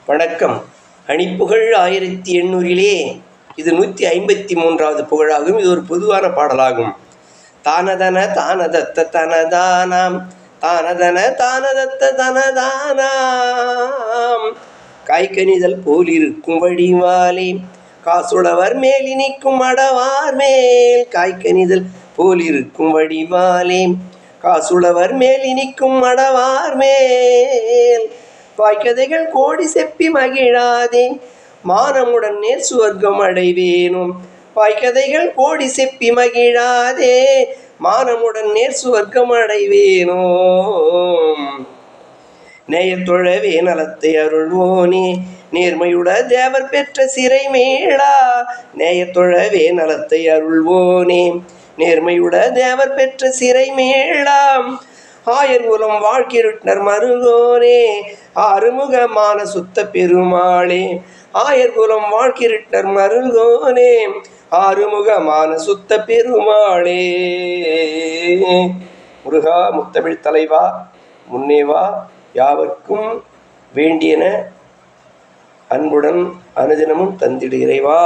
வணக்கம். அணிப்புகழ் 1800 இது 153வது புகழாகும். இது ஒரு பொதுவான பாடலாகும். தானதன தானதத்த தனதானாம் தானதன தானதத்த தனதானாம் காய்கனிதழ் போலிருக்கும் வடிவாலே காசுளவர் மேலினிக்கும் அடவார் மேல் காய்கனிதழ் போலிருக்கும் வடிவாலே காசுளவர் மேலினிக்கும் அடவார் மேல் வாய்க்கதைகள் கோடி செப்பி மகிழாதே மானமுடன் நேர் சுவர்க்கம் அடைவேனும். வாய்க்கதைகள் கோடி செப்பி மகிழாதே மானமுடன் நேர் சுவர்க்கம் அடைவேனும். நேயத்தொழவே நலத்தை அருள்வோனே நேர்மையுட தேவர் பெற்ற சிறை மேளா. நேயத்தொழவே நலத்தை அருள்வோனே நேர்மையுட தேவர் பெற்ற சிறை மேளாம். ஆயர்குலம் வாழ்க்கிருட்டர் மருகோனே ஆறுமுகமான சுத்த பெருமாளே. ஆயர்குலம் வாழ்க்கிருட்டர் மருகோனே ஆறுமுகமான சுத்த பெருமாளே. முருகா முத்தமிழ் தலைவா முன்னேவா யாவர்க்கும் வேண்டியன அன்புடன் அனுதினமும் தந்திடு இறைவா.